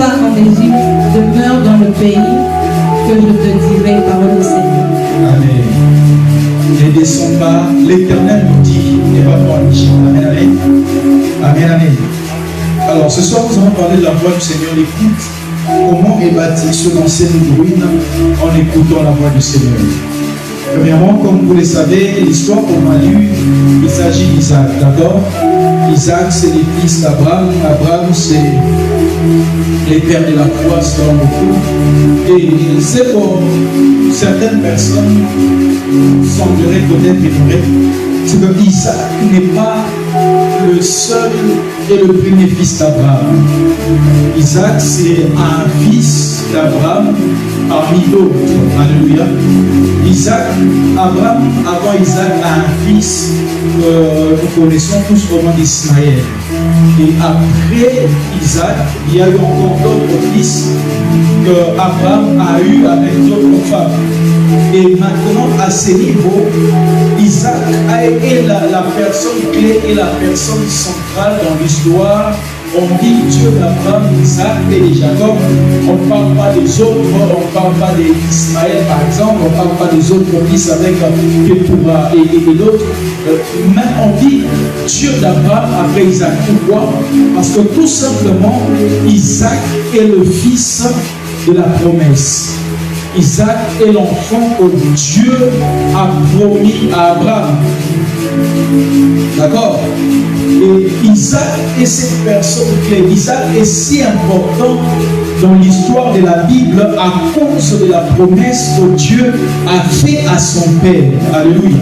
pas en Égypte, demeure dans le pays que je te dirai, parole du Seigneur. Amen. Ne descends pas, l'Éternel nous dit, ne va pas en Égypte. Amen, amen. Amen, amen. Alors ce soir, nous allons parler de la voix du Seigneur. L'écoute, comment est bâtie son ancienne ruine en écoutant la voix du Seigneur. Premièrement, comme vous le savez, l'histoire qu'on a lue, il s'agit d'Isaac. D'accord? Isaac, c'est les fils d'Abraham. Abraham, c'est les pères de la foi, selon beaucoup. Et c'est pour certaines personnes, sembleraient peut-être ignorer, c'est que Isaac n'est pas le seul et le premier fils d'Abraham. Isaac, c'est un fils d'Abraham parmi d'autres. Alléluia. Isaac, Abraham, avant Isaac, a un fils que nous connaissons tous au nom d'Ismaël. Et après Isaac, il y a eu encore d'autres fils que Abraham a eu avec d'autres femmes. Et maintenant, à ce niveau, Isaac a été la personne clé et la personne centrale dans l'histoire. On dit Dieu d'Abraham, Isaac et de Jacob. On ne parle pas des autres, on ne parle pas d'Ismaël par exemple, on ne parle pas des autres fils avec Ketura et d'autres. Mais on dit Dieu d'Abraham après Isaac. Pourquoi? Parce que tout simplement, Isaac est le fils de la promesse. Isaac est l'enfant que Dieu a promis à Abraham. D'accord? Et Isaac est cette personne clé. Isaac est si important dans l'histoire de la Bible à cause de la promesse que Dieu a fait à son père. Alléluia.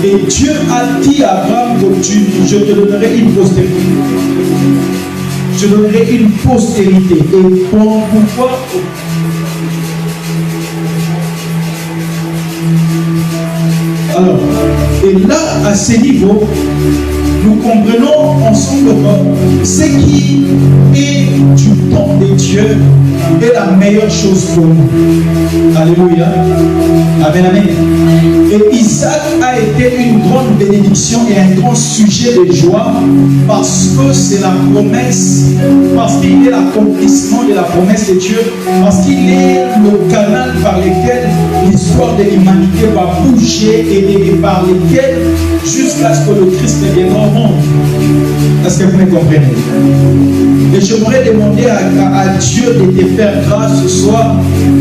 Et Dieu a dit à Abraham que je te donnerai une postérité. Je donnerai une postérité. Et pourquoi? Alors, et là, à ce niveau, nous comprenons ensemble que ce qui est du temps de Dieu est la meilleure chose pour nous. Alléluia. Amen, amen. Et Isaac a été une grande bénédiction et un grand sujet de joie parce que c'est la promesse, parce qu'il est l'accomplissement de la promesse de Dieu, parce qu'il est le canal par lequel l'histoire de l'humanité va bouger et par lequel jusqu'à ce que le Christ viendra au monde. Est-ce que vous me comprenez? Et j'aimerais demander à Dieu de te faire grâce ce soir,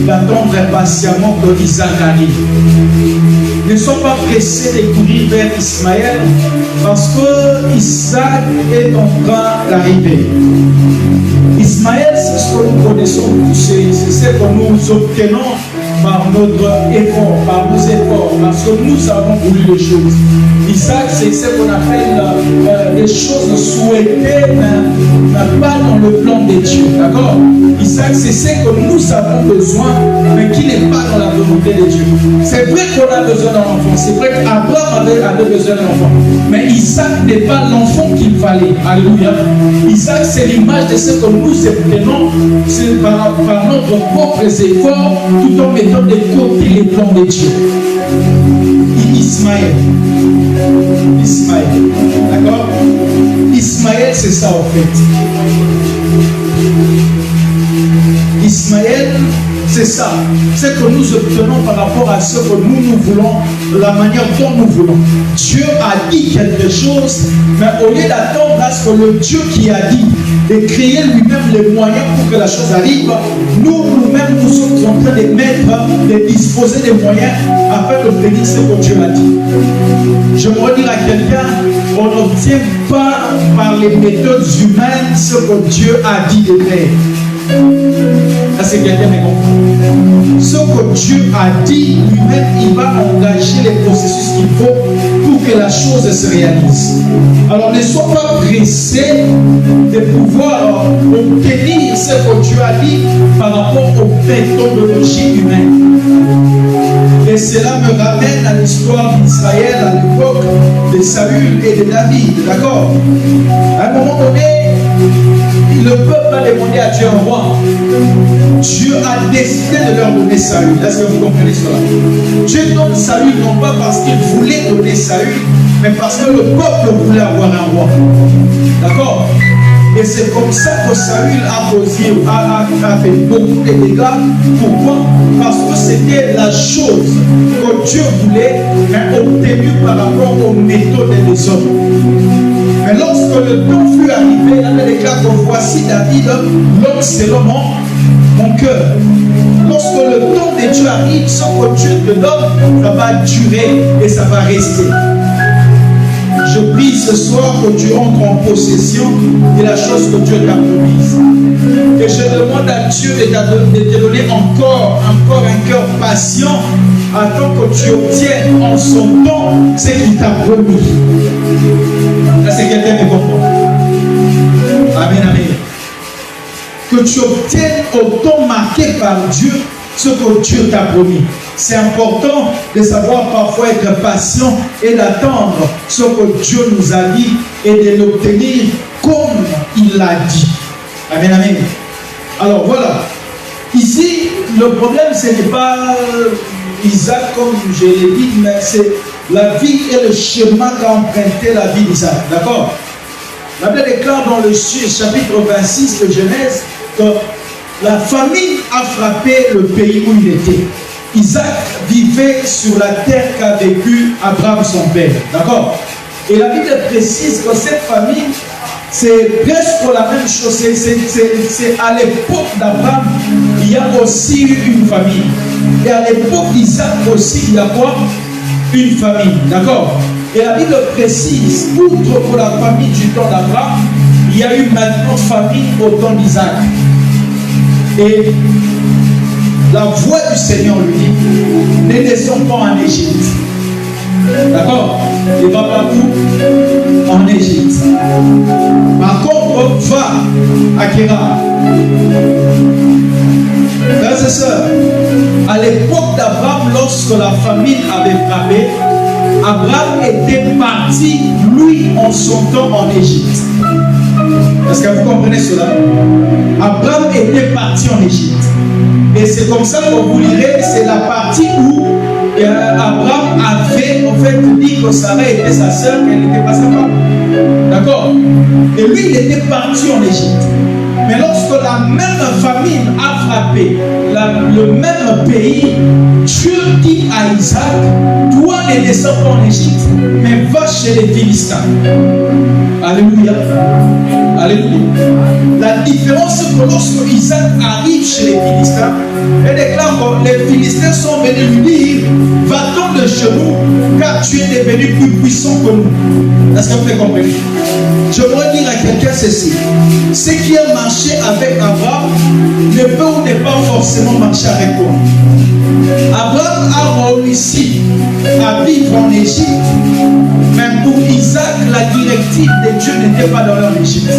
d'attendre impatiemment que Isaac arrive. Ne sois pas pressé de courir vers Ismaël parce que Isaac est en train d'arriver. Ismaël, c'est ce que nous connaissons tous, c'est ce que nous obtenons par notre effort, par nos efforts, parce que nous avons voulu les choses. Isaac, c'est ce qu'on appelle les choses souhaitées, mais pas dans le plan de Dieu. D'accord? Isaac, c'est ce que nous avons besoin, mais qui n'est pas dans la volonté de Dieu. C'est vrai qu'on a besoin d'un enfant. C'est vrai qu'Abraham avait besoin d'un enfant. Mais Isaac n'est pas l'enfant qu'il fallait. Alléluia. Isaac, c'est l'image de ce que nous obtenons par notre propre effort, tout en mettant de côté les plans de Dieu. Ismaël. D'accord? Ismaël, c'est ça en fait. Ismaël, c'est ça. C'est que nous obtenons par rapport à ce que nous voulons, de la manière dont nous voulons. Dieu a dit quelque chose, mais au lieu d'attendre à ce que le Dieu qui a dit, de créer lui-même les moyens pour que la chose arrive, nous-mêmes, nous sommes en train de mettre, de disposer des moyens afin d'obtenir ce que Dieu a dit. J'aimerais dire à quelqu'un, on n'obtient pas par les méthodes humaines ce que Dieu a dit de faire. Est-ce que quelqu'un me comprend? Ce que Dieu a dit, lui-même, il va engager les processus qu'il faut pour que la chose se réalise. Alors ne sois pas pressé de pouvoir obtenir ce que Dieu a dit par rapport aux méthodologies humaines. Et cela me ramène à l'histoire d'Israël à l'époque de Saül et de David. D'accord? À un moment donné, le peuple a demandé à Dieu un roi. Dieu a décidé de leur donner Saül. Est-ce que vous comprenez cela? Dieu donne Saül non pas parce qu'il voulait donner Saül, mais parce que le peuple voulait avoir un roi. D'accord? Et c'est comme ça que Saül a fait beaucoup de dégâts. Pourquoi? Parce que c'était la chose que Dieu voulait, mais obtenue par rapport aux méthodes des hommes. Mais lorsque le temps fut arrivé, il avait déclaré que voici David, l'homme selon mon cœur. Lorsque le temps de Dieu arrive, ce que Dieu te donne, ça va durer et ça va rester. Je prie ce soir que tu entres en possession de la chose que Dieu t'a promise. Et je demande à Dieu de te donner encore un cœur patient afin que tu obtiennes en son temps ce qu'il t'a promis. Est-ce que quelqu'un me comprend? Amen, amen. Que tu obtiennes au temps marqué par Dieu ce que Dieu t'a promis. C'est important de savoir parfois être patient et d'attendre ce que Dieu nous a dit et de l'obtenir comme il l'a dit. Amen, amen. Alors voilà. Ici, le problème, ce n'est pas Isaac comme je l'ai dit, mais c'est la vie et le chemin qu'a emprunté la vie d'Isaac. D'accord? La Bible déclare dans le chapitre 26 de Genèse que la famine a frappé le pays où il était. Isaac vivait sur la terre qu'a vécu Abraham son père. D'accord? Et la Bible précise que cette famine, c'est presque la même chose. C'est à l'époque d'Abraham, il y a aussi une famine. Et à l'époque d'Isaac aussi, il y a quoi? Une famine. D'accord? Et la Bible précise, outre pour la famine du temps d'Abraham, il y a eu maintenant famine au temps d'Isaac. Et la voix du Seigneur lui dit, ne descends pas en Égypte. D'accord? Il va pas où? En Égypte. Par contre, va à Kérar. Frères et sœurs, à l'époque d'Abraham, lorsque la famine avait frappé, Abraham était parti, lui, en son temps en Égypte. Est-ce que vous comprenez cela? Abraham était parti en Égypte. Et c'est comme ça que vous lirez, c'est la partie où Abraham avait en fait dit que Sarah était sa sœur, qu'elle n'était pas sa femme. D'accord? Et lui, il était parti en Égypte. Mais lorsque la même famine a frappé le même pays, Dieu dit à Isaac, toi ne descends pas en Égypte, mais va chez les Philistins. Alléluia. Alléluia. La différence, c'est que lorsque Isaac arrive chez les Philistins, il déclare que les Philistins sont venus lui dire, va-t'en de genoux, car tu es devenu plus puissant que nous. Est-ce que vous comprenez? Je voudrais dire à quelqu'un ceci. Ce qui a marché avec Abraham ne peut ou n'est pas forcément marcher avec toi. Abraham a réussi à vivre en Égypte, mais pour Isaac, la directive de Dieu n'était pas dans leur Égypte.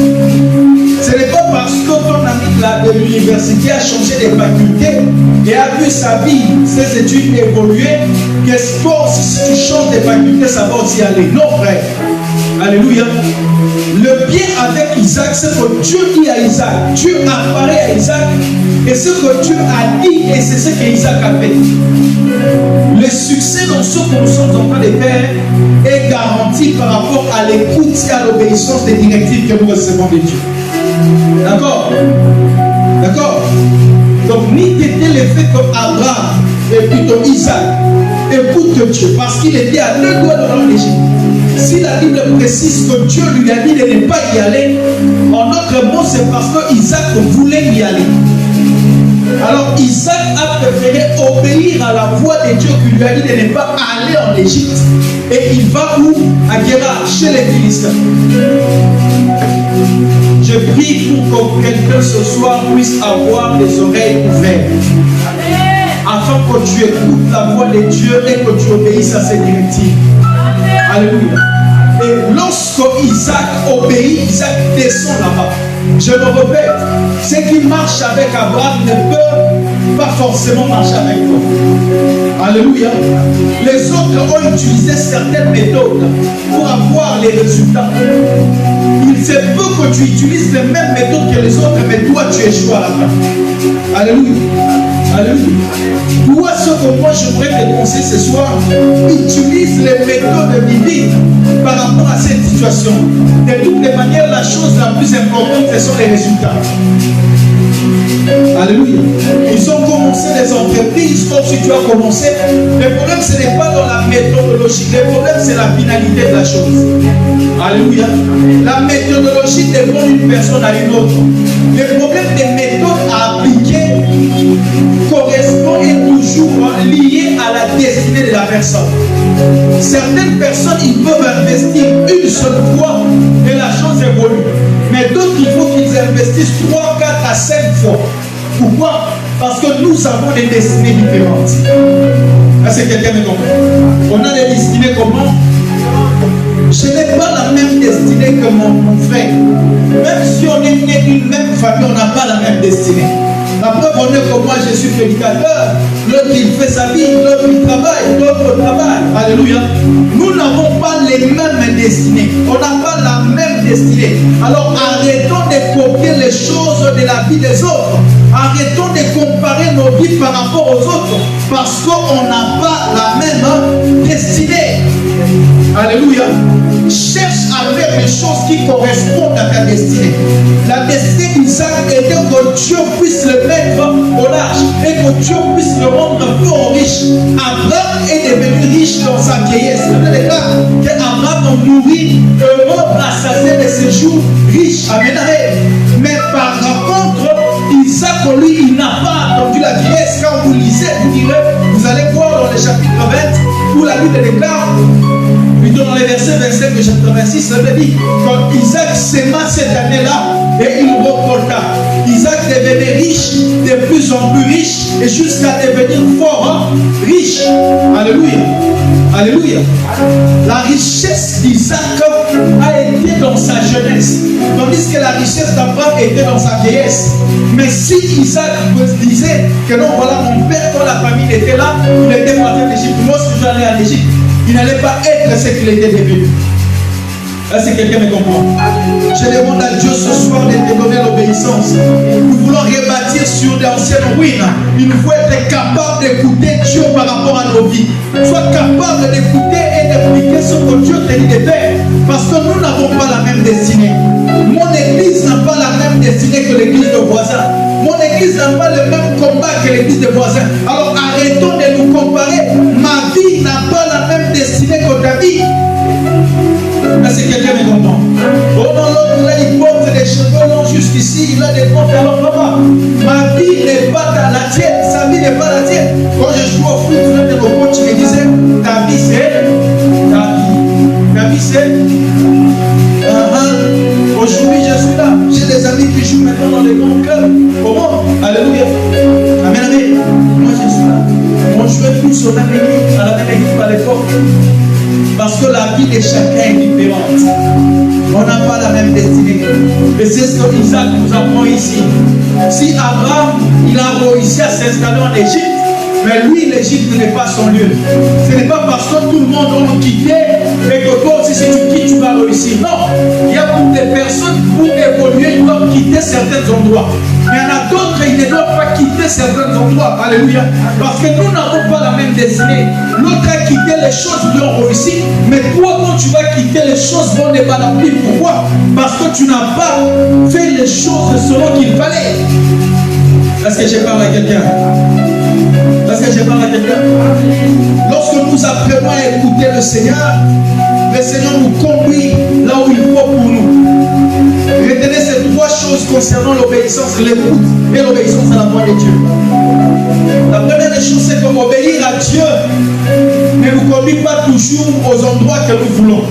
Ce n'est pas parce que ton ami de l'université a changé de faculté et a vu sa vie, ses études évoluer, que si tu changes de faculté, ça va aussi aller. Non, frère. Alléluia. Le bien avec Isaac, c'est que Dieu dit à Isaac, Dieu apparaît à Isaac, et ce que Dieu a dit, et c'est ce qu'Isaac a fait. Le succès dans ce que nous sommes en train de faire est garanti par rapport à l'écoute et à l'obéissance des directives que nous recevons de Dieu. D'accord? D'accord? Donc, ni était le fait que Abraham, et plutôt Isaac, écoute Dieu, parce qu'il était à 2 doigts dans l'Égypte. Si la Bible précise que Dieu lui a dit de ne pas y aller, en autre mot, c'est parce que Isaac voulait y aller. Alors Isaac a préféré obéir à la voix de Dieu qui lui a dit de ne pas aller en Égypte. Et il va où? À Guérar, chez les Philistins. Je prie pour que quelqu'un ce soir puisse avoir les oreilles ouvertes, afin que tu écoutes la voix de Dieu et que tu obéisses à ses directives. Alléluia. Et lorsque Isaac obéit, Isaac descend là-bas. Je me répète, ce qui marche avec Abraham ne peut pas forcément marcher avec toi. Alléluia. Les autres ont utilisé certaines méthodes pour avoir les résultats. Il se peut que tu utilises les mêmes méthodes que les autres, mais toi tu échoues à la fin. Alléluia. Alléluia. Toi, ce que moi je voudrais te conseiller ce soir, utilise les méthodes divines par rapport à cette situation. De toutes les manières, la chose la plus importante, ce sont les résultats. Alléluia. Ils ont commencé des entreprises comme si tu as commencé. Le problème, ce n'est pas dans la méthodologie. Le problème, c'est la finalité de la chose. Alléluia. La méthodologie dépend d'une personne à une autre. Le problème des méthodes à appliquer correspond et toujours lié à la destinée de la personne. Certaines personnes, ils peuvent investir une seule fois et la chose évolue. Mais d'autres, il faut qu'ils investissent 3, 4 à 5 fois. Pourquoi? Parce que nous avons des destinées différentes. Est-ce que quelqu'un me comprend? On a des destinées comment? Je n'ai pas la même destinée que mon frère. Même si on est né d'une même famille, on n'a pas la même destinée. La preuve en est que moi je suis prédicateur, l'autre il fait sa vie, l'autre il travaille, l'autre travaille. Alléluia. Nous n'avons pas les mêmes destinées. On n'a pas la même destinée. Alors arrêtons de copier les choses de la vie des autres. Arrêtons de comparer nos vies par rapport aux autres. Parce qu'on n'a pas la même destinée. Alléluia. Cherche à faire les choses qui correspondent à ta destinée. La destinée d'Isaac était que Dieu puisse le mettre au large et que Dieu puisse le rendre fort riche. Abraham est devenu riche dans sa vieillesse. C'est le cas qu'Abraham nourrit, heureux, rassasié de ses jours, riche. Amen. Mais par contre, Isaac, lui, il n'a pas attendu la vieillesse. Quand vous lisez, vous direz, vous allez voir dans le chapitre 20 où la Bible déclare, plutôt dans les versets 25 et chapitre 26, ça veut dire quand Isaac s'aima cette année-là et il reporta. Isaac devenait riche, de plus en plus riche et jusqu'à devenir fort riche. Alléluia. Alléluia. La richesse d'Isaac a été dans sa jeunesse, tandis que la richesse d'Abraham était dans sa vieillesse. Mais si Isaac disait que non, voilà mon père, quand la famille était là, il était parti en Égypte. Moi, si j'allais en Égypte, il n'allait pas être ce qu'il était devenu. Est-ce que quelqu'un me comprend? Je demande à Dieu ce soir de te donner l'obéissance. Nous voulons rebâtir sur d'anciennes ruines. Il nous faut être capable d'écouter Dieu par rapport à nos vies. Sois capable d'écouter et d'appliquer ce que Dieu te dit de faire. Parce que nous n'avons pas la même destinée. Mon église n'a pas la même destinée que l'église de voisin. Mon église n'a pas le même combat que l'église de voisin. Alors arrêtons de nous comparer. Ma vie n'a pas la même destinée que ta vie. Est-ce que quelqu'un me comprend? Oh non, l'autre là, il porte des cheveux longs jusqu'ici, il a des comptes. Alors papa, ma vie n'est pas la tienne, sa vie n'est pas la tienne. Quand je joue au foot, de mon coach me disait, ta vie c'est ta vie. Ta vie c'est aujourd'hui je suis là. J'ai des amis qui jouent maintenant dans les grands clubs. Comment? Alléluia. Amen, amen. Moi je suis là. On jouait tous au même équipe, à la même équipe à l'époque. Parce que la vie de chacun est différente. On n'a pas la même destinée. Et c'est ce que Isaac nous apprend ici. Si Abraham, il a réussi à s'installer en Égypte, mais lui, l'Égypte n'est pas son lieu. Ce n'est pas parce que tout le monde a quitté et que toi aussi, si tu quittes, tu vas réussir. Non. Il y a pour des personnes, pour évoluer, ils doivent quitter certains endroits. Mais il y en a d'autres, ils ne doivent pas quitter certains endroits. Alléluia. Parce que nous n'avons pas la même destinée. L'autre a quitté les choses, ils ont réussi. Mais toi, quand tu vas quitter les choses, vont ne pas l'accomplir. Pourquoi? Parce que tu n'as pas fait les choses selon qu'il fallait. Est-ce que je parle à quelqu'un? Est-ce que je parle à quelqu'un? Lorsque nous apprenons à écouter le Seigneur nous conduit là où il faut pour nous. Retenez ces trois choses concernant l'obéissance, l'écoute et l'obéissance à la voix de Dieu. La première des choses, c'est qu'obéir à Dieu ne nous conduit pas toujours aux endroits que nous voulons.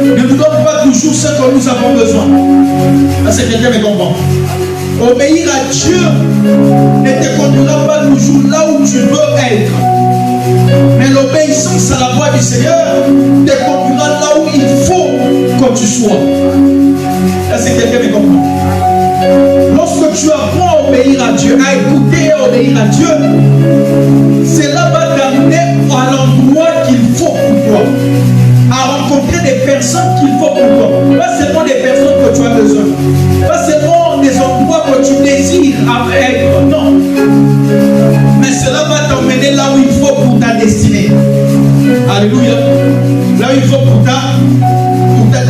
Ne nous donne pas toujours ce que nous avons besoin. Est-ce que quelqu'un me comprend? Obéir à Dieu ne te conduira pas toujours là où tu veux être. Mais l'obéissance à la voix du Seigneur te conduira là où il faut que tu sois. Est-ce que quelqu'un me comprend? Lorsque tu apprends à obéir à Dieu, à écouter et à obéir à Dieu, cela va t'amener à l'endroit qu'il faut pour toi. À rencontrer des personnes qu'il faut pour toi. Pas seulement des personnes que tu as besoin. Pas seulement des endroits que tu désires être. Non. Mais cela va t'emmener là où il faut pour ta destinée. Alléluia. Là où il faut pour ta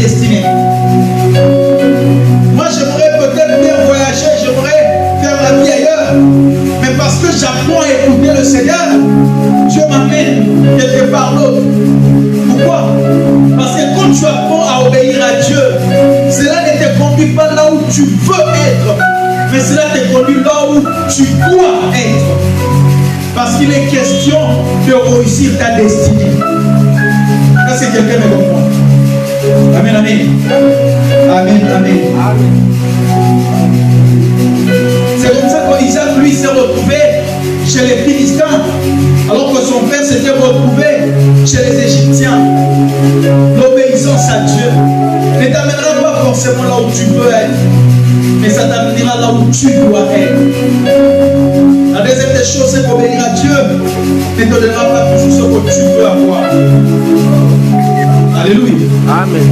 destinée. Moi, j'aimerais peut-être bien voyager, j'aimerais faire la vie ailleurs. Mais parce que j'apprends à écouter le Seigneur, Dieu m'amène quelque part d'autre. Pourquoi? Parce que quand tu apprends à obéir à Dieu, cela ne te conduit pas là où tu veux être, mais cela te conduit là où tu dois être. Parce qu'il est question de réussir ta destinée. Est-ce que quelqu'un me comprend? Amen, amen. Amen, amen. C'est comme ça qu'Isaac, lui, s'est retrouvé chez les Philistins, alors que son père s'était retrouvé chez les Égyptiens. L'obéissance à Dieu ne t'amènera pas forcément là où tu veux être, mais ça t'amènera là où tu dois être. La deuxième des choses, c'est qu'obéir à Dieu ne te donnera pas toujours ce que tu veux avoir. Alléluia. Amen.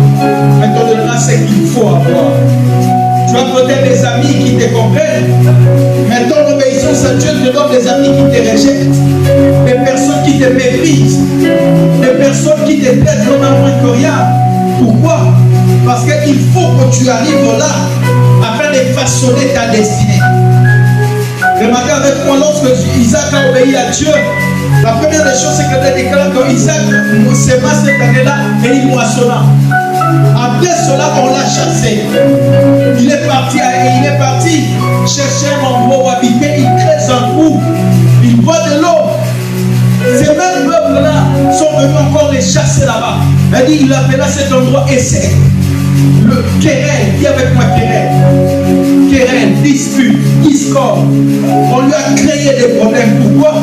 Mais te donnera ce qu'il faut avoir. Tu as peut-être des amis qui te comprennent, mais ton obéissance à Dieu te donne des amis qui te rejettent, des personnes qui te méprisent, des personnes qui te traitent comme un moins que rien. Pourquoi? Parce qu'il faut que tu arrives là afin de façonner ta destinée. Remarquez avec moi, lorsque Isaac a obéi à Dieu, la première des choses, c'est que déclare que Isaac sema cette année-là et il moissonna. Après cela, on l'a chassé. Il est parti chercher un endroit où habiter. Il crée un trou. Il boit de l'eau. Ces mêmes peuples-là sont venus encore les chasser là-bas. Il dit, il appela cet endroit Essek. Le querelle, dis avec moi querelle, dispute, discorde. On lui a créé des problèmes. Pourquoi?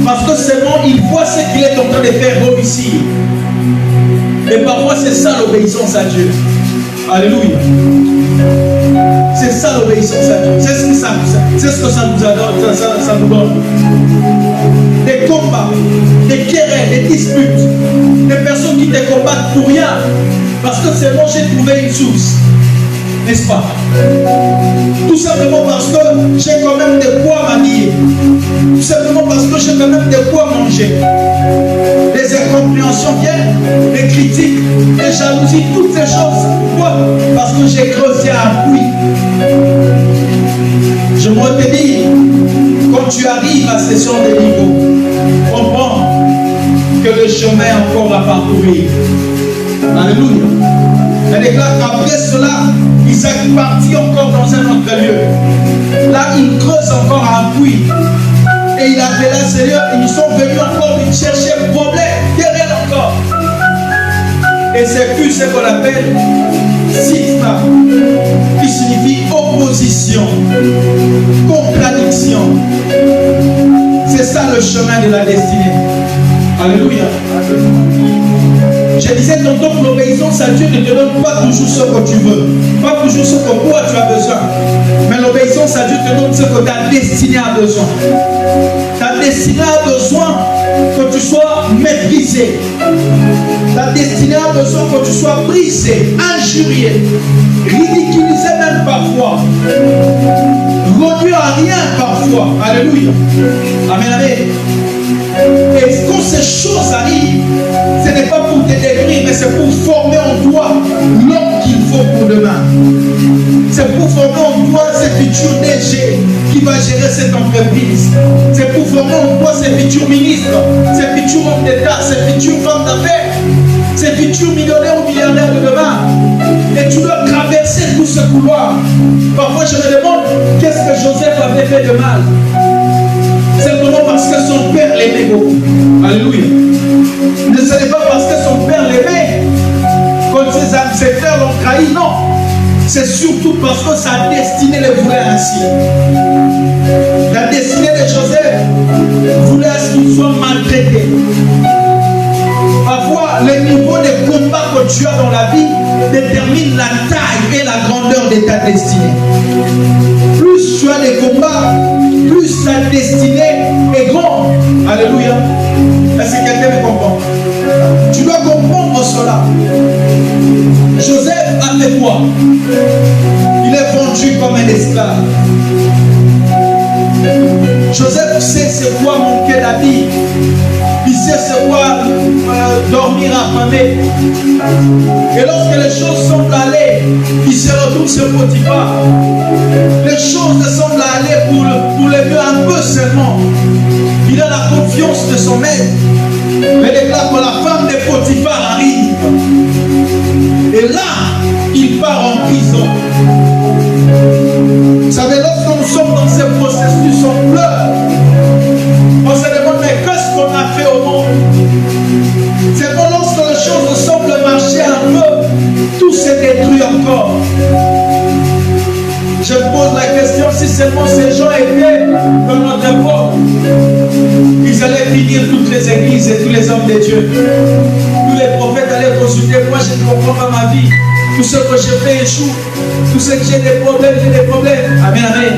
Parce que seulement il voit ce qu'il est en train de faire réussir. Et parfois c'est ça l'obéissance à Dieu. Alléluia. C'est ça l'obéissance à Dieu. C'est ce que ça nous donne. Des combats, des querelles, des disputes, des personnes qui te combattent pour rien. Parce que c'est moi j'ai trouvé une source. N'est-ce pas? Tout simplement parce que j'ai quand même de quoi m'habiller. Tout simplement parce que j'ai quand même de quoi manger. Les incompréhensions viennent, les critiques, les jalousies, toutes ces choses. Pourquoi? Parce que j'ai creusé un puits. Je me te dis, quand tu arrives à ce genre de niveau, comprends que le chemin est encore à parcourir. Alléluia. Elle déclare qu'après cela, Isaac partit encore dans un autre lieu. Là, il creuse encore un puits. Et il appela Seigneur, et ils sont venus encore lui chercher problème, querelle encore. Et c'est plus ce qu'on appelle Sifra, qui signifie opposition, contradiction. C'est ça le chemin de la destinée. Alléluia. Je disais tantôt que l'obéissance à Dieu ne te donne pas toujours ce que tu veux, pas toujours ce que toi tu as besoin, mais l'obéissance à Dieu te donne ce que ta destinée a besoin. Ta destinée a besoin que tu sois méprisé. Ta destinée a besoin que tu sois brisé, injurié, ridiculisé même parfois, réduit à rien parfois. Alléluia. Amen, amen. Et quand ces choses arrivent, ce n'est pas pour te détruire, mais c'est pour former en toi l'homme qu'il faut pour demain. C'est pour former en toi ce futur DG qui va gérer cette entreprise. C'est pour former en toi ce futur ministre, ce futur homme d'État, ce futur femme d'affaires, ce futur millionnaire ou milliardaire de demain. Et tu dois traverser tout ce couloir. Parfois je me demande qu'est-ce que Joseph avait fait de mal. Simplement parce que son père l'aimait beaucoup. Alléluia. Ne ce n'est pas parce que son père l'aimait quand ses ancêtres l'ont trahi, non. C'est surtout parce que sa destinée le voulait ainsi. La destinée de Joseph voulait à ce qu'il soit maltraité. Parfois, le niveau de combat que tu as dans la vie détermine la taille et la grandeur de ta destinée. Plus tu as des combats, plus ta destinée est grande. Alléluia. Est-ce que quelqu'un me comprend? Tu dois comprendre cela. Joseph a fait quoi? Il est vendu comme un esclave. Joseph sait c'est quoi manquer d'habits. Il sait ce quoi dormir affamé. Et lorsque les choses semblent aller, il se retourne sur Potiphar. Les choses semblent aller pour le mieux un peu seulement. Il a la confiance de son maître. Mais déclare que la femme de Potiphar arrive. Et là, il part en prison. Vous savez, lorsque nous sommes dans ce processus, on pleure. On se demande, mais qu'est-ce qu'on a fait au monde? C'est que lorsque les choses semblent marcher un peu, tout se détruit encore. Je pose la question, si seulement ces gens étaient dans notre époque, ils allaient finir toutes les églises et tous les hommes de Dieu. Tous les prophètes allaient consulter, moi je ne comprends pas ma vie. Tout ce que je fais échoue. Tout ce que j'ai des problèmes, j'ai des problèmes. Amen, amen.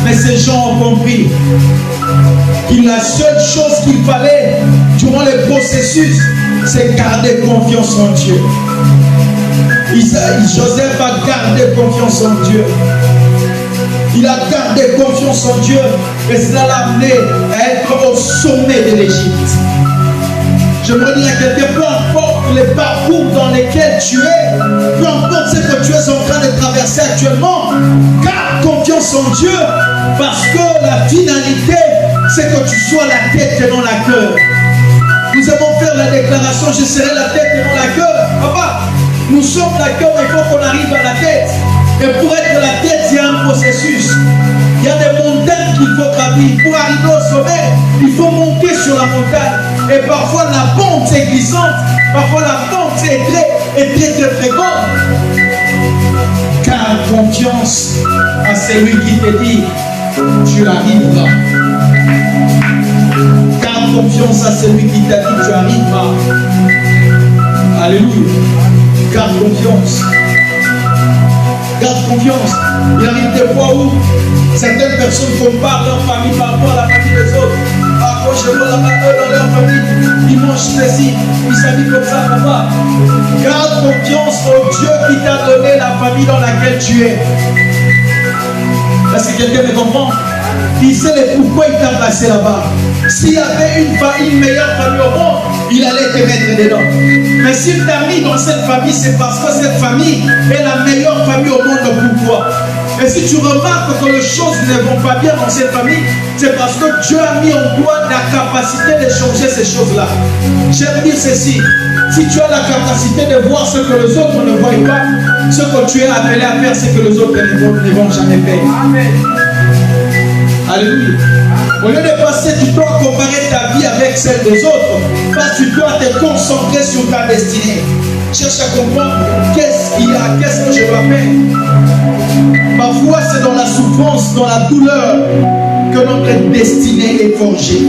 Mais ces gens ont compris que la seule chose qu'il fallait durant le processus, c'est garder confiance en Dieu. Joseph a gardé confiance en Dieu. Il a gardé confiance en Dieu et cela l'a amené à être au sommet de l'Égypte. Je me dis à quelqu'un, peu importe les parcours dans lesquels tu es, peu importe ce que tu es en train de traverser actuellement, garde confiance en Dieu parce que la finalité, c'est que tu sois la tête et non la queue. Nous allons faire la déclaration, je serai la tête et non la queue. Papa, nous sommes la queue, mais il faut qu'on arrive à la tête. Et pour être la tête, il y a un processus. Il y a des montagnes qu'il faut gravir. Pour arriver au sommet, il faut monter sur la montagne. Et parfois la pente est glissante, parfois la pente est très fréquente. Garde confiance à celui qui te dit, tu arriveras. Garde confiance à celui qui t'a dit, tu arriveras. Alléluia. Garde confiance. Garde confiance. Il arrive des fois où certaines personnes comparent leur famille par rapport à la famille des autres. Quand je vois là-bas, eux dans leur famille, ils mangent ceci, ils s'habillent comme ça, papa. Garde confiance au Dieu qui t'a donné la famille dans laquelle tu es. Est-ce que quelqu'un me comprend? Il sait pourquoi il t'a placé là-bas. S'il y avait une meilleure famille au monde, il allait te mettre dedans. Mais s'il t'a mis dans cette famille, c'est parce que cette famille est la meilleure famille au monde pour toi. Et si tu remarques que les choses ne vont pas bien dans cette famille, c'est parce que Dieu a mis en toi la capacité de changer ces choses-là. J'aime dire ceci, si tu as la capacité de voir ce que les autres ne voient pas, ce que tu es appelé à faire, c'est que les autres ne vont jamais faire. Amen. Alléluia. Au lieu de passer du temps à comparer ta vie avec celle des autres, parce que tu dois te concentrer sur ta destinée. Cherche à comprendre qu'est-ce qu'il y a, qu'est-ce que je dois faire. Parfois, c'est dans la souffrance, dans la douleur, que notre destinée est forgée.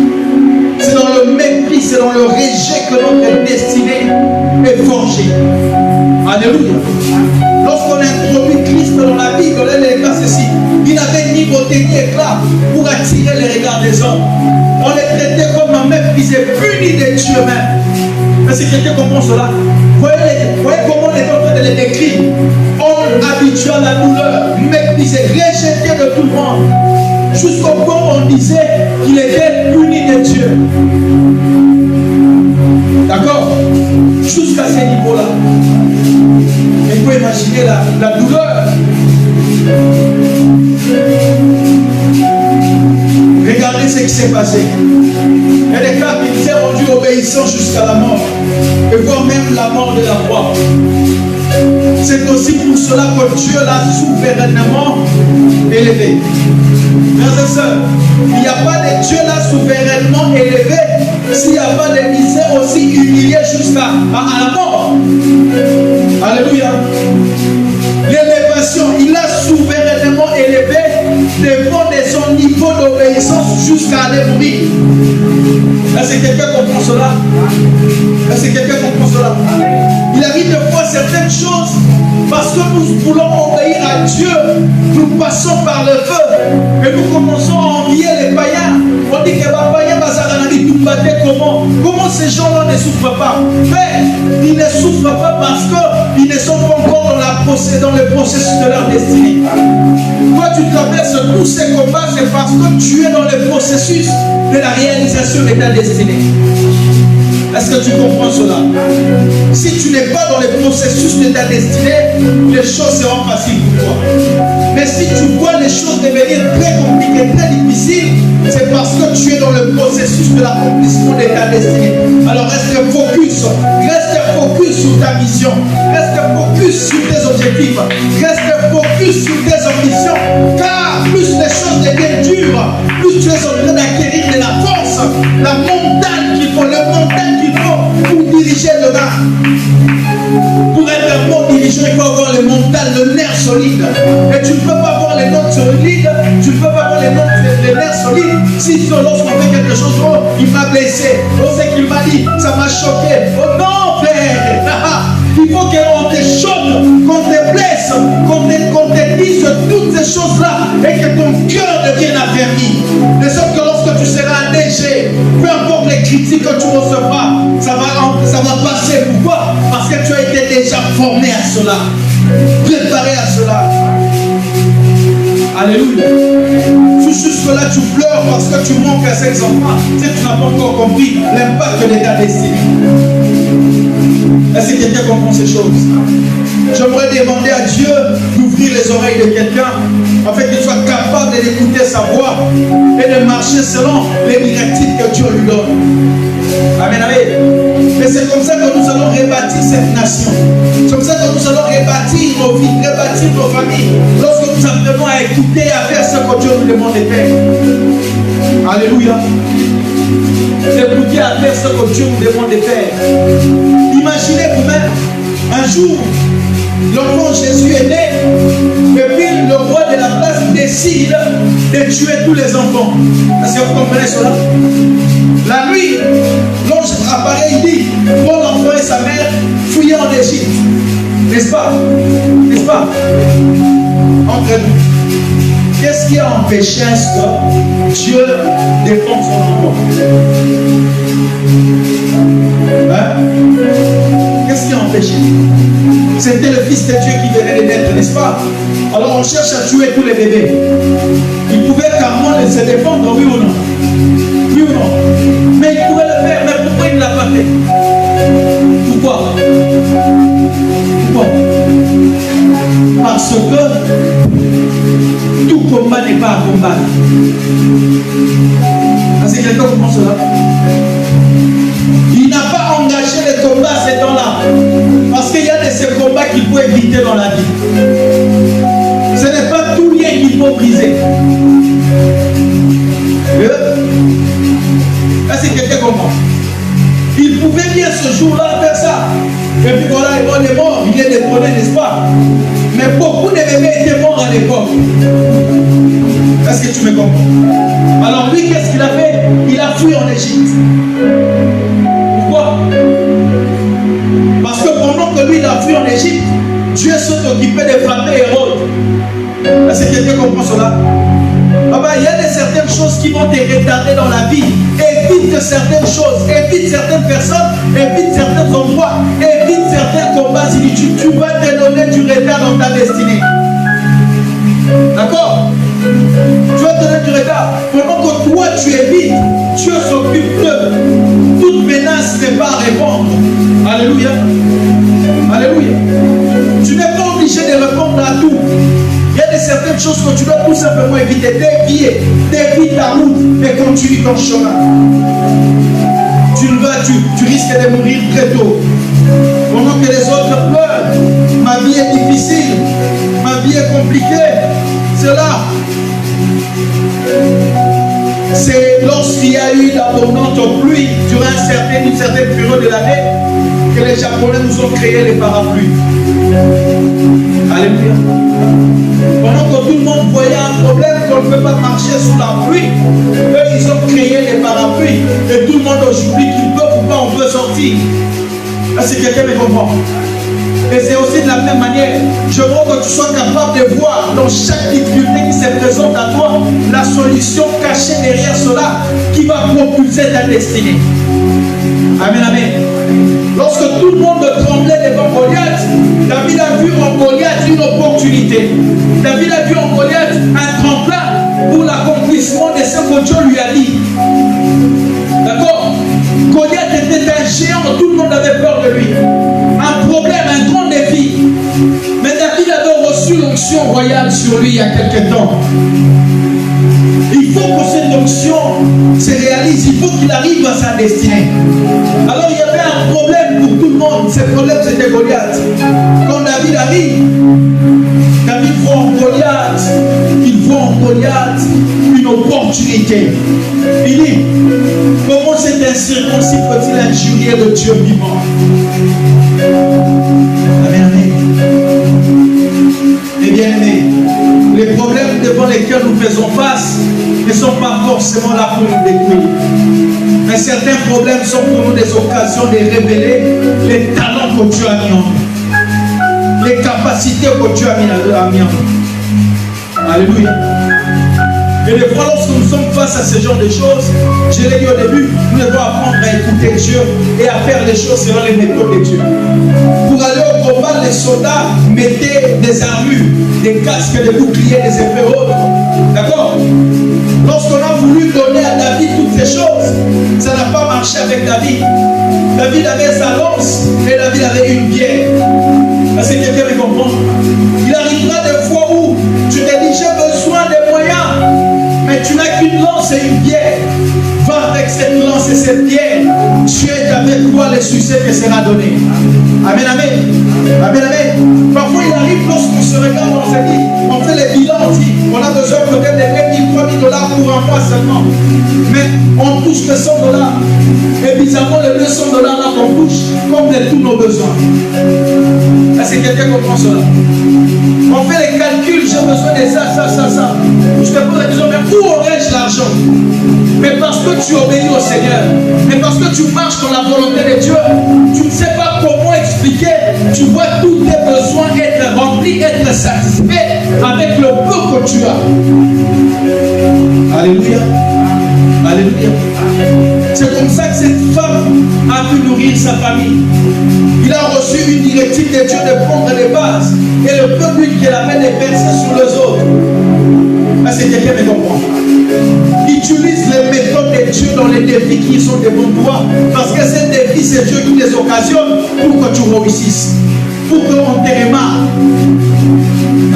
C'est dans le mépris, c'est dans le rejet que notre destinée est forgée. Alléluia. Lorsqu'on introduit Christ dans la Bible, les gars, ceci, il n'avait ni beauté ni éclat pour attirer les regards des hommes. On les traitait comme un méprisé, puni de Dieu même. Mais si quelqu'un comprend cela, voyez comment on est en train de les décrire. Homme habitué à la douleur, méprisé, rejeté de tout le monde. Jusqu'au point où on disait qu'il était puni de Dieu. D'accord? Jusqu'à ce niveau-là. Et il faut imaginer la douleur. Regardez ce qui s'est passé. Elle déclare qu'il s'est rendu obéissant jusqu'à la mort. Et voire même la mort de la croix. C'est aussi pour cela que Dieu l'a souverainement élevé. Frères et sœurs, il n'y a pas de Dieu l'a souverainement élevé s'il n'y a pas de misère aussi humilié jusqu'à la mort. Alléluia. L'élévation, il l'a souverainement élevé devant de son niveau d'obéissance jusqu'à aller mourir. Est-ce que quelqu'un comprend cela? Est-ce que quelqu'un comprend cela? Il arrive de fois certaines choses parce que nous voulons obéir à Dieu. Nous passons par le feu et nous commençons à envier les païens. On dit que les païens, battez comment? Comment ces gens-là ne souffrent pas? Mais ils ne souffrent pas parce qu'ils ne sont pas encore dans le processus de leur destinée. Toi, tu traverses tous ces combats, c'est parce que tu es dans le processus de la réalisation de ta destinée. Est-ce que tu comprends cela? Si tu n'es pas dans le processus de ta destinée, les choses seront faciles pour toi. Mais si tu vois les choses devenir très compliquées, très difficiles, c'est parce que tu es dans le processus de l'accomplissement de ta destinée. Alors reste focus sur ta vision, reste focus sur tes objectifs, reste focus sur tes ambitions, car plus les choses deviennent dures, plus tu es en train d'acquérir de la force, la montagne qu'il faut, le montagne qu'il faut pour diriger le gars. Pour être un bon dirigeant, il faut avoir le mental, le nerf solide. Et tu ne peux pas avoir les notes solides, tu ne peux pas avoir les nerfs solides si lorsqu'on fait quelque chose, oh, il m'a blessé, oh, c'est qu'il m'a dit, ça m'a choqué. Oh non, frère, il faut qu'on te choque, qu'on te blesse, qu'on te dise toutes ces choses-là et que ton cœur devienne affermi. De sorte que lorsque tu seras DG, peu importe les critiques que tu recevras, ça va passer. Pourquoi? Parce que tu as été déjà formé à cela, préparé à cela. Alléluia. Jusque-là, tu pleures parce que tu manques à ces enfants. C'est que tu n'as pas encore compris l'impact de ta destinée. Est-ce que quelqu'un comprend ces choses? J'aimerais demander à Dieu d'ouvrir les oreilles de quelqu'un afin qu'il soit capable d'écouter sa voix et de marcher selon les directives que Dieu lui donne. Amen, amen. Et c'est comme ça que nous allons rebâtir cette nation. C'est comme ça que nous allons rebâtir nos vies, rebâtir nos familles. Lorsque nous apprenons à écouter et à faire ce que Dieu nous demande de faire. Alléluia. Écouter à faire ce que Dieu nous demande de faire. Imaginez vous-même, un jour, l'enfant Jésus est né, et puis le roi de la place décide de tuer tous les enfants. Est-ce que vous comprenez cela? La nuit, l'ange apparaît, il dit, prends l'enfant et sa mère, fuyez en Égypte. N'est-ce pas? N'est-ce pas? Entre nous. Qu'est-ce qui a empêché que Dieu défende son enfant? Hein? Qu'est-ce qui a empêché? C'était le Fils de Dieu qui venait de naître, n'est-ce pas? Alors on cherche à tuer tous les bébés. Il pouvait carrément se défendre, oui ou non? Oui ou non? Mais il pouvait le faire, mais pourquoi il ne l'a pas fait? Pourquoi? Pourquoi? Parce que tout combat n'est pas à combattre. Est-ce que quelqu'un comprend cela? Il n'a pas engagé le combat à ces temps-là. Parce qu'il y a de ces combats qu'il faut éviter dans la vie. Ce n'est pas tout lien qu'il faut briser. Est-ce que quelqu'un comprend? Il pouvait bien ce jour-là faire ça. Et puis voilà, il est mort, il est détrôné, n'est-ce pas? Mais beaucoup de bébés étaient morts à l'époque. Est-ce que tu me comprends? Alors lui, qu'est-ce qu'il a fait? Il a fui en Égypte. Pourquoi? Parce que pendant que lui, il a fui en Égypte, Dieu s'est occupé de frapper Hérode. Est-ce que quelqu'un comprend cela? Il y a certaines choses qui vont te retarder dans la vie. Évite certaines choses, évite certaines personnes, évite certains endroits, évite certains combats. Tu vas te donner du retard dans ta destinée. D'accord? Tu vas te donner du retard. Pendant que toi tu évites, Dieu s'occupe de toute menace n'est pas à répondre. Alléluia. Alléluia. Tu n'es pas obligé de répondre à tout. Il y a certaines choses que tu dois tout simplement éviter, dévier ta route et continue ton chemin. Tu risques de mourir très tôt. Pendant que les autres pleurent, ma vie est difficile, ma vie est compliquée. C'est là. C'est lorsqu'il y a eu d'abondantes pluies durant une certaine période de l'année que les Japonais nous ont créé les parapluies. Alléluia. Pendant que tout le monde voyait un problème qu'on ne peut pas marcher sous la pluie, eux ils ont créé les parapluies et tout le monde aujourd'hui qui peut ou pas on peut sortir. Est-ce que quelqu'un me comprend? Et c'est aussi de la même manière, je veux que tu sois capable de voir dans chaque difficulté qui se présente à toi, la solution cachée derrière cela qui va propulser ta destinée. Amen, amen. Lorsque tout le monde tremblait devant Goliath, David a vu en Goliath une opportunité. David a vu en Goliath un tremplin pour l'accomplissement de ce que Dieu lui a dit. D'accord? Goliath était un géant, tout le monde avait peur de lui. Un problème, un grand défi. Mais David avait reçu l'onction royale sur lui il y a quelque temps. Il faut que cette onction se réalise, il faut qu'il arrive à sa destinée. Alors il y avait un problème pour tout le monde. Ce problème c'était Goliath. Quand David arrive, David voit en Goliath, il voit en Goliath une opportunité. Il dit, comment cet incirconcis peut-il injurier le Dieu vivant? Amen, amen. Et bien aimé, les problèmes devant lesquels nous faisons face ne sont pas forcément là pour nous détruire. Mais certains problèmes sont pour nous des occasions de révéler les talents que Dieu a mis en nous, les capacités que Dieu a mis en nous. Alléluia. Et des fois, lorsque nous sommes face à ce genre de choses, je l'ai dit au début, nous devons apprendre à écouter Dieu et à faire les choses selon les méthodes de Dieu. Pour aller au combat, les soldats mettaient des armures, des casques, des boucliers, des épées autres. D'accord? Lorsqu'on a voulu donner à David toutes ces choses, ça n'a pas marché avec David. David avait sa lance et David avait une bière. Est-ce que quelqu'un me comprend? Il arrivera des fois où tu te dis j'ai besoin de moyens, mais tu n'as qu'une lance et une bière. Va avec cette lance et cette bière. Tu es avec toi, le succès te sera donné. Amen, amen. Amen, amen. Parfois il arrive lorsqu'on se regarde, on se dit, on fait les bilans, on dit, on a besoin peut-être de 2 000, 3 000 dollars pour un mois seulement. Mais on touche les 100 dollars. Et bizarrement, les 200 dollars là qu'on touche, complètent tous nos besoins. Est-ce que quelqu'un comprend cela? On fait les calculs, j'ai besoin de ça. Je te pose la question, mais où aurais-je l'argent? Mais parce que tu obéis au Seigneur, mais parce que tu marches dans la volonté de Dieu, tu ne sais pas comment expliquer. Tu vois tous tes besoins être remplis, être satisfaits avec le peu que tu as. Alléluia. Alléluia. C'est comme ça que cette femme a pu nourrir sa famille. Il a reçu une directive de Dieu de prendre les bases et le peu d'huile qu'elle avait déversé sur les autres. Est-ce que quelqu'un me comprend? Utilise les méthodes de Dieu dans les défis qui sont devant toi, parce que ces défis, c'est Dieu qui les occasionne pour que tu réussisses, pour qu'on te remarque.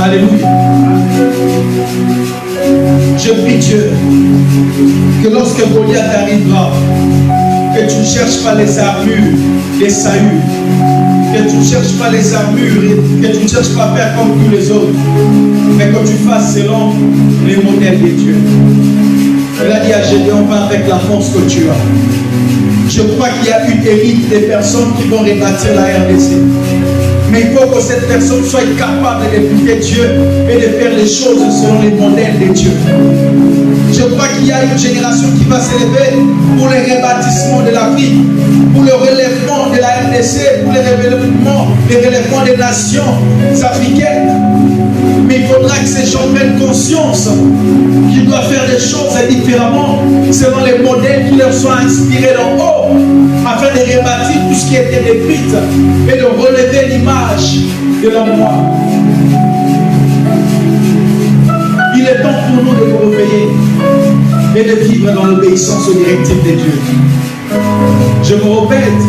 Alléluia. Je prie Dieu que lorsque Goliath arrivera, que tu ne cherches pas les armures, les sahuts, que tu ne cherches pas les armures, que tu ne cherches pas à faire comme tous les autres, mais que tu fasses selon les modèles de Dieu. Il a dit à Gédéon, va avec la force que tu as. Je crois qu'il y a une élite de personnes qui vont rebâtir la RDC. Mais il faut que cette personne soit capable d'écouter Dieu et de faire les choses selon les modèles de Dieu. Je crois qu'il y a une génération qui va s'élever pour le rebâtissement de l'Afrique, pour le relèvement de la RDC, pour le relèvement des nations africaines. Mais il faudra que ces gens prennent conscience qu'ils doivent faire des choses différemment selon les modèles qui leur sont inspirés d'en haut, afin de rebâtir tout ce qui était détruit et de relever l'image de l'endroit. Il est temps pour nous de nous réveiller et de vivre dans l'obéissance aux directives de Dieu. Je me répète,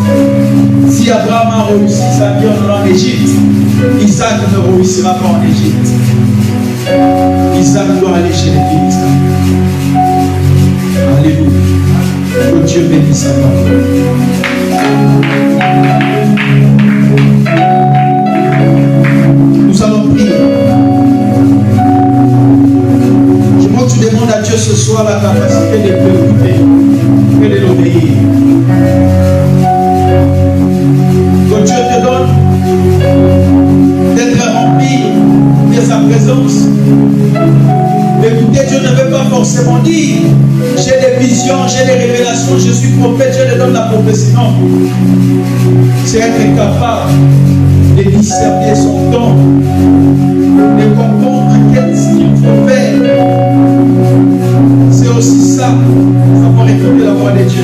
si Abraham a réussi sa vie en Égypte, Isaac ne réussira pas en Égypte. Isaac doit aller chez les Philistins. Alléluia. Que Dieu bénisse sa parole. Nous allons prier. Je veux que tu demandes à Dieu ce soir la capacité de l'écouter et de l'obéir. Que Dieu te donne d'être rempli de sa présence. Écoutez, Dieu ne veut pas forcément dire j'ai des visions, j'ai des révélations, je suis prophète, Dieu te donne la prophétie. Non. C'est être capable de discerner discerner son temps, de comprendre qu'est-ce qu'il faut faire. C'est aussi ça, savoir écouter la voix de Dieu.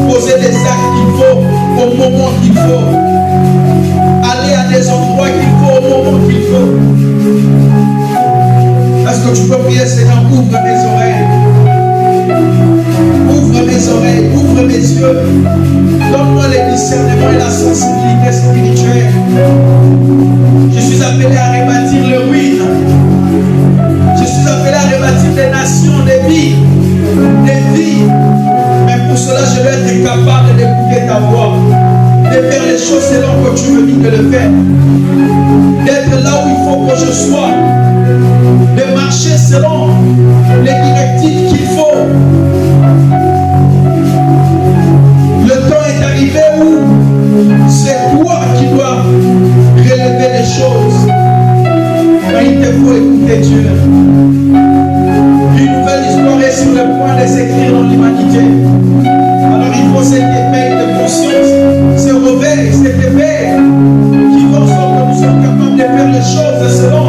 Poser des actes qu'il faut au moment qu'il faut. Aller à des endroits qu'il faut au moment qu'il faut. Est-ce que tu peux prier, Seigneur, ouvre mes oreilles. Ouvre mes oreilles, ouvre mes yeux. Donne-moi le discernement et la sensibilité spirituelle. Je suis appelé à rebâtir le ruine. Je suis appelé à rebâtir des nations, des vies. Mais pour cela, je vais être capable d'écouter ta voix. De faire les choses selon que tu me dis de le faire. D'être là où il faut que je sois. De marcher selon les directives qu'il faut. Le temps est arrivé où c'est toi qui dois relever les choses. Mais il te faut écouter Dieu. Une nouvelle histoire est sur le point de s'écrire dans l'humanité. Alors il faut cet éveil de conscience, ce réveil, cet éveil qui fait en sorte que nous sommes capables de faire les choses selon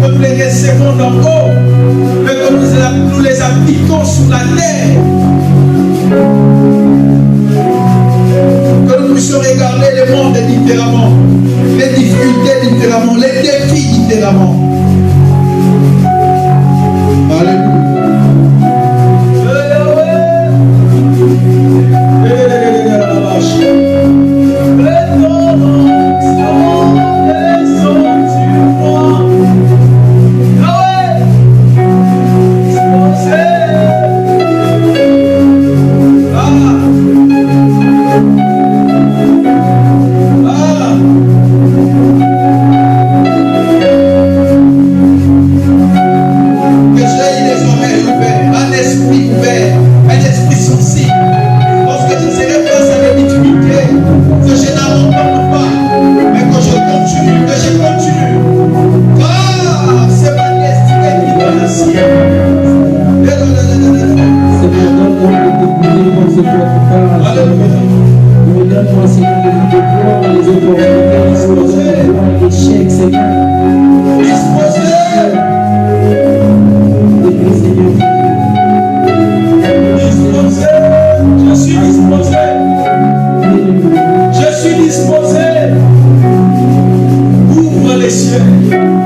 que nous les recevons d'en haut, mais que nous les appliquons sur la terre. Que nous puissions regarder le monde différemment, les difficultés différemment, les défis différemment. Alléluia. Je suis disposé. Ouvre les cieux.